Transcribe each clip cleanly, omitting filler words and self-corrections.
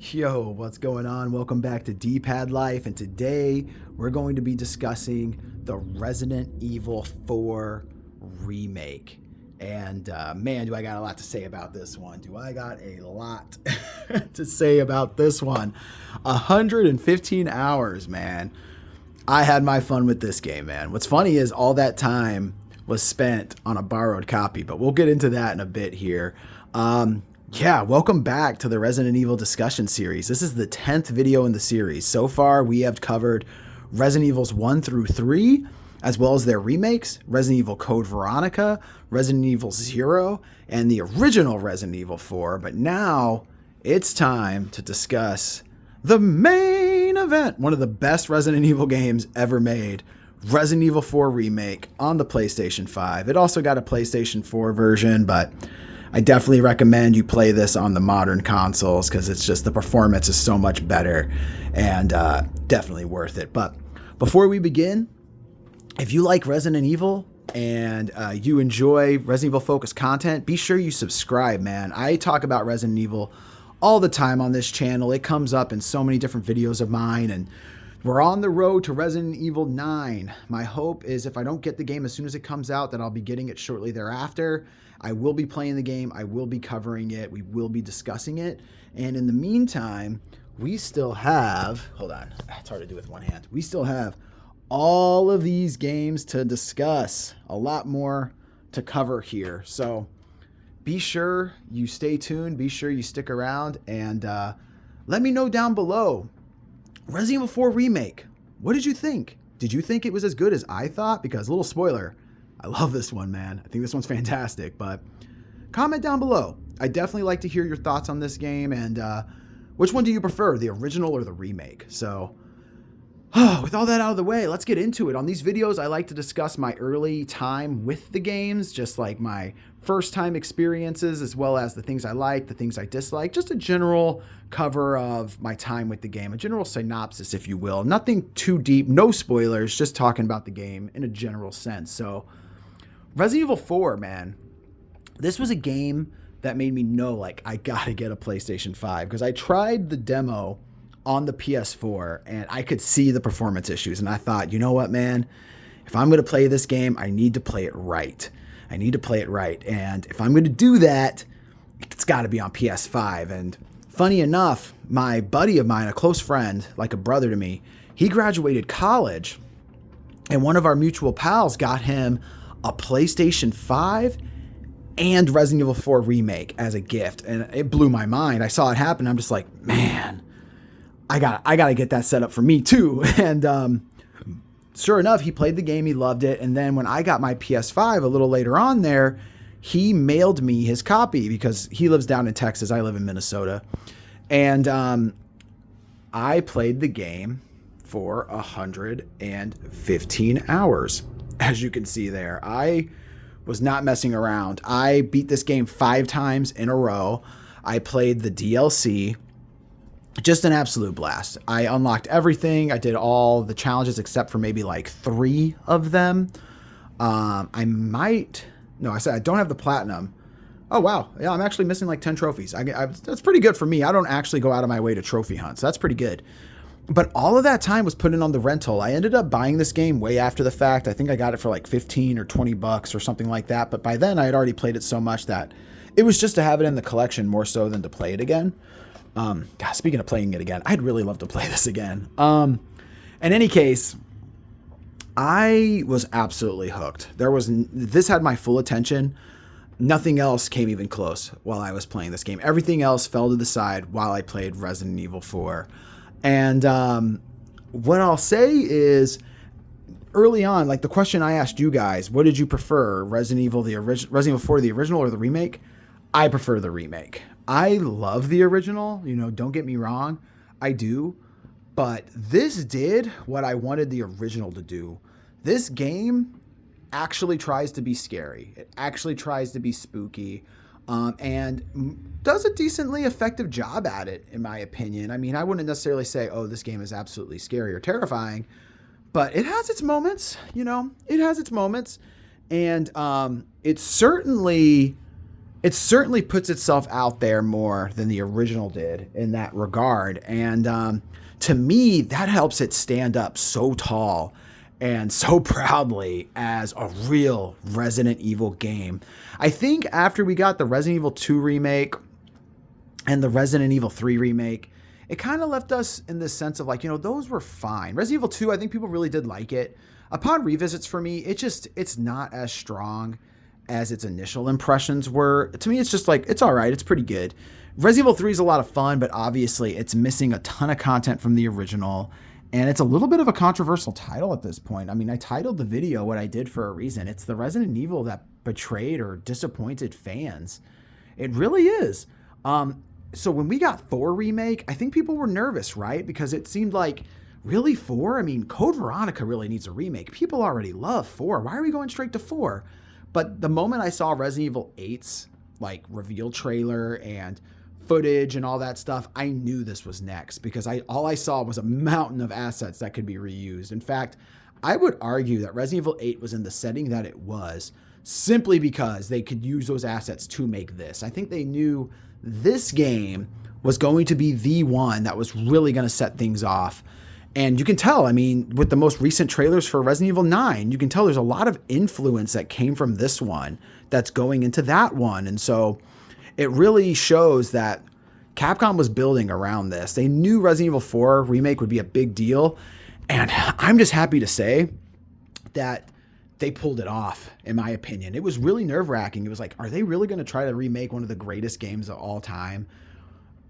Yo, what's going on? Welcome back to D+Pad Life, and today we're going to be discussing the Resident Evil 4 remake. And man, do I got a lot to say about this one. Do I got a lot to say about this one. 115 hours, man. I had my fun with this game, man. What's funny is all that time was spent on a borrowed copy, but we'll get into that in a bit here. Yeah, welcome back to the Resident Evil discussion series. This is the 10th video in the series. So far, we have covered Resident Evils 1 through 3, as well as their remakes, Resident Evil Code Veronica, Resident Evil 0, and the original Resident Evil 4. But now, it's time to discuss the main event, one of the best Resident Evil games ever made, Resident Evil 4 Remake on the PlayStation 5. It also got a PlayStation 4 version, but I definitely recommend you play this on the modern consoles because it's just the performance is so much better and definitely worth it. But before we begin, if you like Resident Evil and you enjoy Resident Evil focused content, be sure you subscribe, man. I talk about Resident Evil all the time on this channel. It comes up in so many different videos of mine, and we're on the road to Resident Evil 9. My hope is if I don't get the game as soon as it comes out, that I'll be getting it shortly thereafter. I will be playing the game. I will be covering it. We will be discussing it. And in the meantime, we still have, hold on, it's hard to do with one hand. We still have all of these games to discuss. A lot more to cover here. So be sure you stay tuned. Be sure you stick around and let me know down below. Resident Evil 4 Remake. What did you think? Did you think it was as good as I thought? Because, little spoiler, I love this one, man. I think this one's fantastic, but comment down below. I definitely like to hear your thoughts on this game, and which one do you prefer, the original or the remake? So, with all that out of the way, let's get into it. On these videos, I like to discuss my early time with the games, just like my first time experiences, as well as the things I like, the things I dislike, just a general cover of my time with the game, a general synopsis, if you will. Nothing too deep, no spoilers, just talking about the game in a general sense. So, Resident Evil 4, man, this was a game that made me know, like, I gotta get a PlayStation 5, because I tried the demo on the PS4 and I could see the performance issues, and I thought, you know what, man, if I'm going to play this game, I need to play it right. I need to play it right, and if I'm going to do that, it's got to be on PS5. And funny enough, my buddy of mine, a close friend, like a brother to me, he graduated college, and one of our mutual pals got him a PlayStation 5 and Resident Evil 4 Remake as a gift, and it blew my mind. I saw it happen. I'm just like, man, I gotta get that set up for me too. And sure enough, he played the game, he loved it, and then when I got my PS5 a little later on there, he mailed me his copy because he lives down in Texas, I live in Minnesota, and I played the game for 115 hours. As you can see there, I was not messing around. I beat this game 5 times in a row. I played the DLC. Just an absolute blast. I unlocked everything. I did all the challenges except for maybe like 3 of them. I said I don't have the platinum. Oh, wow. Yeah, I'm actually missing like 10 trophies. That's pretty good for me. I don't actually go out of my way to trophy hunt, so that's pretty good. But all of that time was put in on the rental. I ended up buying this game way after the fact. I think I got it for like 15 or 20 bucks or something like that. But by then I had already played it so much that it was just to have it in the collection more so than to play it again. God, speaking of playing it again, I'd really love to play this again. In any case, I was absolutely hooked. This had my full attention. Nothing else came even close while I was playing this game. Everything else fell to the side while I played Resident Evil 4. And what I'll say is, early on, like the question I asked you guys, what did you prefer, Resident Evil 4, the original, or the remake? I prefer the remake. I love the original, don't get me wrong, I do, but this did what I wanted the original to do. This game actually tries to be scary. It actually tries to be spooky, and does a decently effective job at it, in my opinion. I mean, I wouldn't necessarily say, oh, this game is absolutely scary or terrifying, but it has its moments, it has its moments, and it certainly It certainly puts itself out there more than the original did in that regard. And to me, that helps it stand up so tall and so proudly as a real Resident Evil game. I think after we got the Resident Evil 2 remake and the Resident Evil 3 remake, it kind of left us in this sense of like, those were fine. Resident Evil 2, I think people really did like it. Upon revisits for me, it's not as strong as its initial impressions were. To me, it's just like, it's all right. It's pretty good. Resident Evil 3 is a lot of fun, but obviously it's missing a ton of content from the original. And it's a little bit of a controversial title at this point. I mean, I titled the video what I did for a reason. It's the Resident Evil that betrayed or disappointed fans. It really is. So when we got 4 remake, I think people were nervous, right? Because it seemed like, really 4? I mean, Code Veronica really needs a remake. People already love 4. Why are we going straight to 4? But the moment I saw Resident Evil 8's like reveal trailer and footage and all that stuff, I knew this was next because all I saw was a mountain of assets that could be reused. In fact, I would argue that Resident Evil 8 was in the setting that it was simply because they could use those assets to make this. I think they knew this game was going to be the one that was really going to set things off. And you can tell, I mean, with the most recent trailers for Resident Evil 9, you can tell there's a lot of influence that came from this one that's going into that one. And so it really shows that Capcom was building around this. They knew Resident Evil 4 remake would be a big deal. And I'm just happy to say that they pulled it off, in my opinion. It was really nerve-wracking. It was like, are they really going to try to remake one of the greatest games of all time?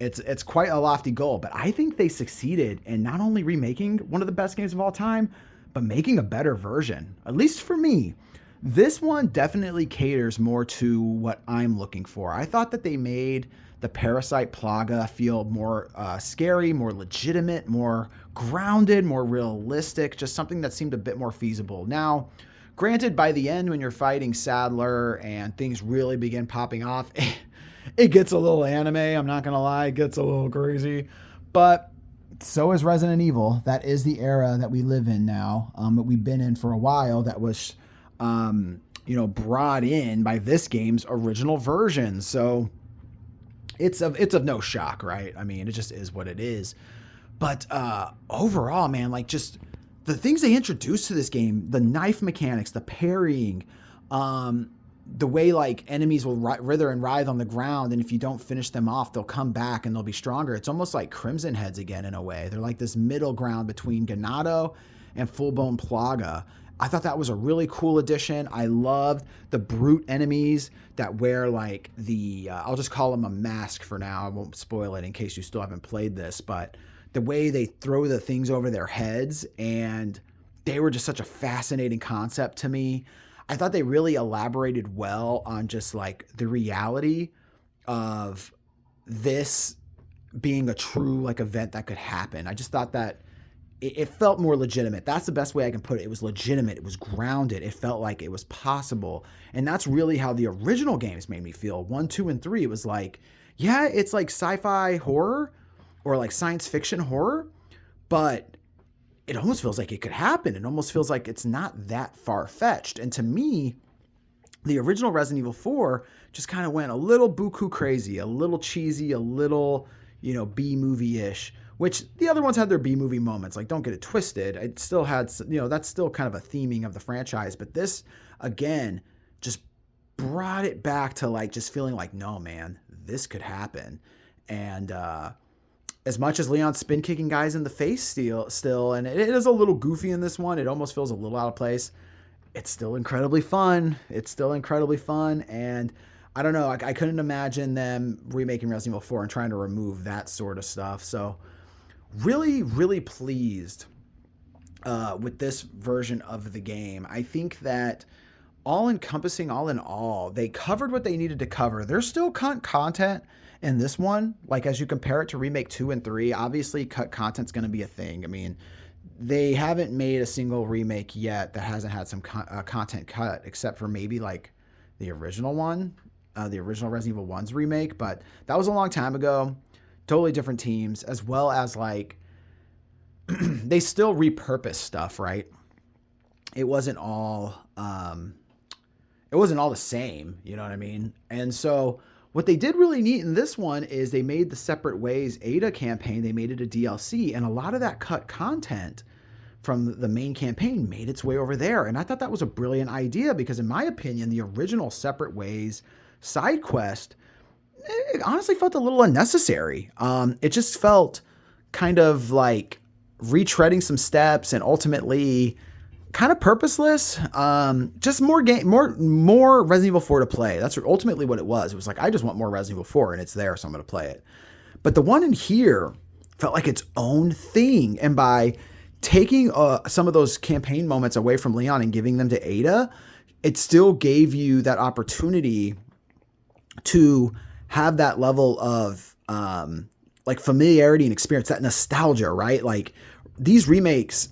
It's quite a lofty goal, but I think they succeeded in not only remaking one of the best games of all time, but making a better version, at least for me. This one definitely caters more to what I'm looking for. I thought that they made the Parasite Plaga feel more scary, more legitimate, more grounded, more realistic, just something that seemed a bit more feasible. Now, granted, by the end, when you're fighting Sadler and things really begin popping off, it gets a little anime, I'm not going to lie. It gets a little crazy. But so is Resident Evil. That is the era that we live in now, that we've been in for a while, that was, brought in by this game's original version. So it's of no shock, right? I mean, it just is what it is. But overall, man, like just the things they introduced to this game, the knife mechanics, the parrying, the way like enemies will writher and writhe on the ground, and if you don't finish them off, they'll come back and they'll be stronger. It's almost like Crimson Heads again in a way. They're like this middle ground between Ganado and full-blown Plaga. I thought that was a really cool addition. I loved the brute enemies that wear like the, I'll just call them a mask for now. I won't spoil it in case you still haven't played this, but the way they throw the things over their heads, and they were just such a fascinating concept to me. I thought they really elaborated well on just like the reality of this being a true like event that could happen. I just thought that it felt more legitimate. That's the best way I can put it. It was legitimate. It was grounded. It felt like it was possible. And that's really how the original games made me feel. 1, 2, and 3, it was like, yeah, it's like sci-fi horror or like science fiction horror, but it almost feels like it could happen. It almost feels like it's not that far-fetched. And to me, the original Resident Evil 4 just kind of went a little buku crazy, a little cheesy, a little, B-movie-ish, which the other ones had their B-movie moments. Like, don't get it twisted. It still had, that's still kind of a theming of the franchise. But this, again, just brought it back to like just feeling like, no, man, this could happen. And, as much as Leon's spin kicking guys in the face still, and it is a little goofy in this one, it almost feels a little out of place. It's still incredibly fun. And I don't know, I couldn't imagine them remaking Resident Evil 4 and trying to remove that sort of stuff. So really, really pleased with this version of the game. I think that all encompassing, all in all, they covered what they needed to cover. There's still content in this one, like as you compare it to Remake 2 and 3, obviously cut content's going to be a thing. I mean, they haven't made a single remake yet that hasn't had some content cut, except for maybe like the original one, the original Resident Evil 1's remake, but that was a long time ago. Totally different teams, as well as like, they still repurpose stuff, right? It wasn't all it wasn't all the same, you know what I mean? And so what they did really neat in this one is they made the Separate Ways Ada campaign, they made it a DLC, and a lot of that cut content from the main campaign made its way over there. And I thought that was a brilliant idea because in my opinion, the original Separate Ways side quest, it honestly felt a little unnecessary. It just felt kind of like retreading some steps and ultimately kind of purposeless. Just more Resident Evil 4 to play. That's ultimately what it was. It was like, I just want more Resident Evil 4 and it's there, so I'm going to play it. But the one in here felt like its own thing. And by taking some of those campaign moments away from Leon and giving them to Ada, it still gave you that opportunity to have that level of like familiarity and experience, that nostalgia, right? Like these remakes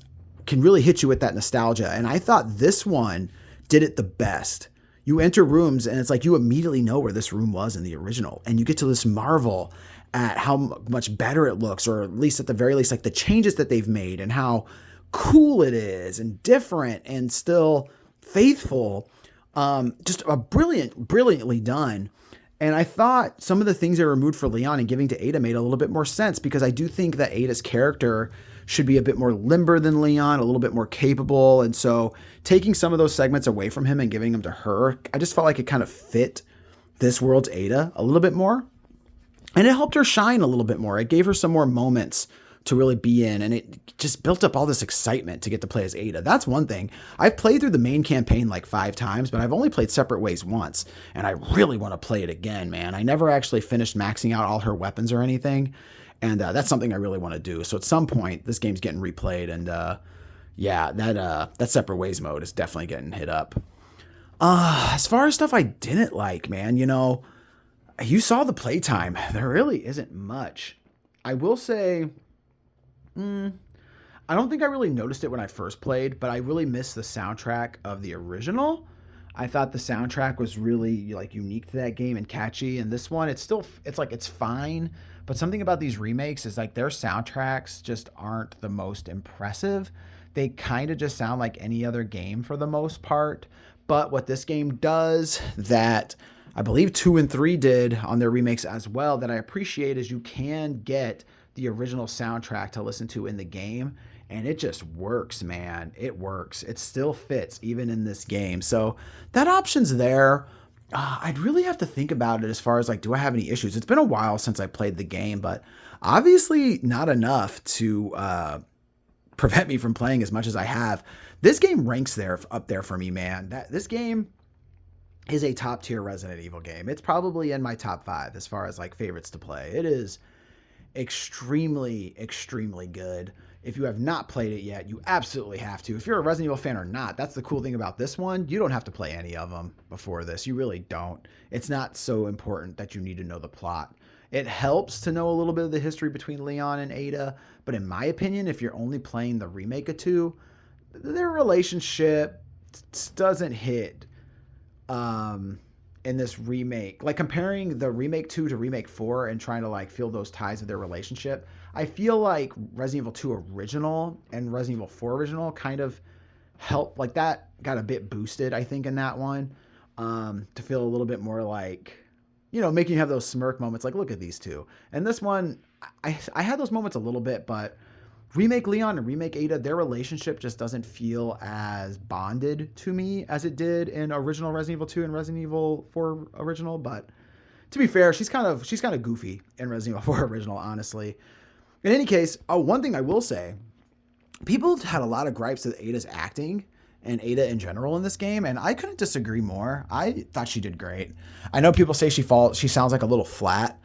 can really hit you with that nostalgia. And I thought this one did it the best. You enter rooms and it's like you immediately know where this room was in the original. And you get to this marvel at how much better it looks, or at least at the very least, like the changes that they've made and how cool it is and different and still faithful. Just a brilliantly done. And I thought some of the things they removed for Leon and giving to Ada made a little bit more sense, because I do think that Ada's character should be a bit more limber than Leon, a little bit more capable. And so taking some of those segments away from him and giving them to her, I just felt like it kind of fit this world's Ada a little bit more. And it helped her shine a little bit more. It gave her some more moments to really be in, and it just built up all this excitement to get to play as Ada. That's one thing. I've played through the main campaign like 5 times, but I've only played Separate Ways once, and I really want to play it again, man. I never actually finished maxing out all her weapons or anything, and that's something I really want to do. So at some point, this game's getting replayed, and yeah, that Separate Ways mode is definitely getting hit up. As far as stuff I didn't like, man, you know, you saw the playtime. There really isn't much. I will say, I don't think I really noticed it when I first played, but I really missed the soundtrack of the original. I thought the soundtrack was really like unique to that game and catchy. And this one, it's fine, but something about these remakes is like their soundtracks just aren't the most impressive. They kind of just sound like any other game for the most part. But what this game does that I believe 2 and 3 did on their remakes as well, that I appreciate, is you can get the original soundtrack to listen to in the game, and it just works, man. It works. It still fits even in this game. So that option's there. I'd really have to think about it as far as like, do I have any issues? It's been a while since I played the game, but obviously not enough to prevent me from playing as much as I have. This game ranks up there for me, man. This game is a top tier Resident Evil game. It's probably in my top 5 as far as like favorites to play. It is extremely, extremely good. If you have not played it yet, you absolutely have to. If you're a Resident Evil fan or not, that's the cool thing about this one. You don't have to play any of them before this. You really don't. It's not so important that you need to know the plot. It helps to know a little bit of the history between Leon and Ada, but in my opinion, if you're only playing the remake of 2, their relationship doesn't hit in this remake. Like comparing the remake 2 to remake 4 and trying to like feel those ties of their relationship, I feel like Resident Evil 2 original and Resident Evil 4 original kind of helped, like that got a bit boosted, I think, in that one, to feel a little bit more like, you know, making you have those smirk moments like, look at these two. And this one, I had those moments a little bit, but remake Leon and remake Ada, their relationship just doesn't feel as bonded to me as it did in original Resident Evil 2 and Resident Evil 4 original. But to be fair, she's kind of goofy in Resident Evil 4 original, honestly. In any case, one thing I will say, people had a lot of gripes with Ada's acting and Ada in general in this game, and I couldn't disagree more. I thought she did great. I know people say she sounds like a little flat.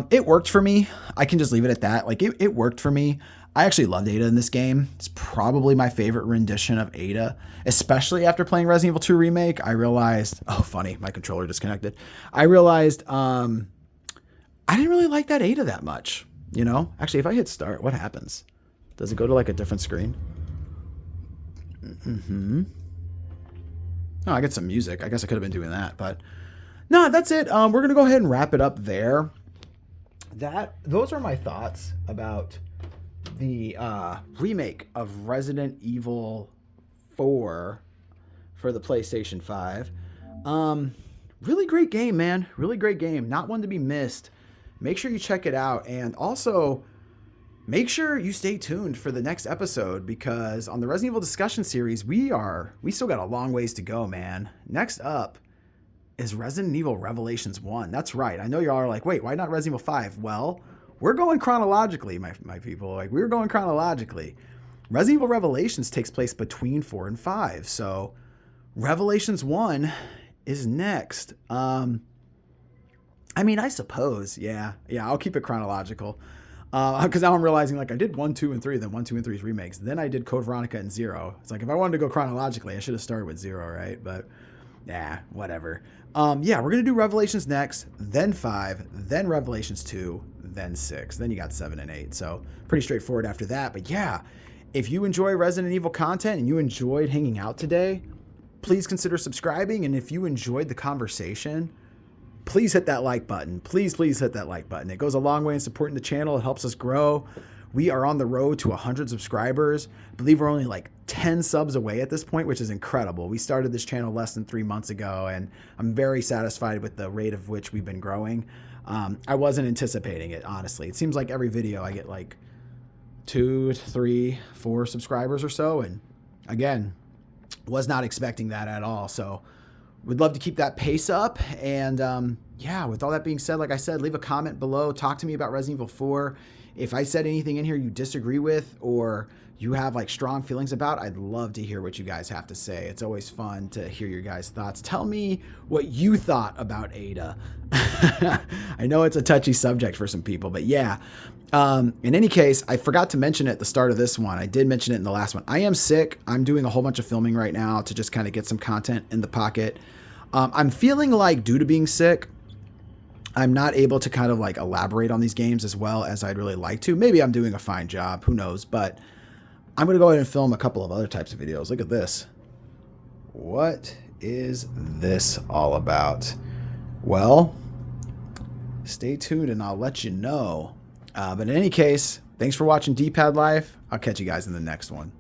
It worked for me. I can just leave it at that. Like it worked for me. I actually loved Ada in this game. It's probably my favorite rendition of Ada, especially after playing Resident Evil 2 Remake. I realized, oh, funny, my controller disconnected. I realized I didn't really like that Ada that much, you know? Actually, if I hit start, what happens? Does it go to like a different screen? Oh, I get some music. I guess I could have been doing that, but no, that's it. We're going to go ahead and wrap it up there. Those are my thoughts about the remake of Resident Evil 4 for the PlayStation 5. Really great game, man. Really great game. Not one to be missed. Make sure you check it out. And also, make sure you stay tuned for the next episode because on the Resident Evil discussion series, we still got a long ways to go, man. Next up is Resident Evil Revelations 1. That's right. I know y'all are like, wait, why not Resident Evil 5? Well, we're going chronologically, my people. Like, we're going chronologically. Resident Evil Revelations takes place between 4 and 5. So, Revelations 1 is next. I mean, I suppose, yeah, I'll keep it chronological. Because now I'm realizing, like, I did 1, 2, and 3, then 1, 2, and 3's remakes. Then I did Code Veronica and 0. It's like, if I wanted to go chronologically, I should have started with 0, right? But, yeah, whatever. Yeah, we're going to do Revelations next, then 5, then Revelations 2, then 6. Then you got 7 and 8. So, pretty straightforward after that. But, yeah, if you enjoy Resident Evil content and you enjoyed hanging out today, please consider subscribing. And if you enjoyed the conversation, please hit that like button. Please hit that like button. It goes a long way in supporting the channel. It helps us grow. We are on the road to 100 subscribers. I believe we're only like 10 subs away at this point, which is incredible. We started this channel less than 3 months ago, and I'm very satisfied with the rate of which we've been growing. I wasn't anticipating it, honestly. It seems like every video I get like 2, 3, 4 subscribers or so. And again, was not expecting that at all. So we'd love to keep that pace up. And yeah, with all that being said, like I said, leave a comment below. Talk to me about Resident Evil 4. If I said anything in here you disagree with or you have like strong feelings about, I'd love to hear what you guys have to say. It's always fun to hear your guys' thoughts. Tell me what you thought about Ada. I know it's a touchy subject for some people, but yeah. In any case, I forgot to mention it at the start of this one. I did mention it in the last one. I am sick. I'm doing a whole bunch of filming right now to just kind of get some content in the pocket. I'm feeling like due to being sick, I'm not able to kind of like elaborate on these games as well as I'd really like to. Maybe I'm doing a fine job. Who knows? But I'm going to go ahead and film a couple of other types of videos. Look at this. What is this all about? Well, stay tuned and I'll let you know. But in any case, thanks for watching D+Pad Life. I'll catch you guys in the next one.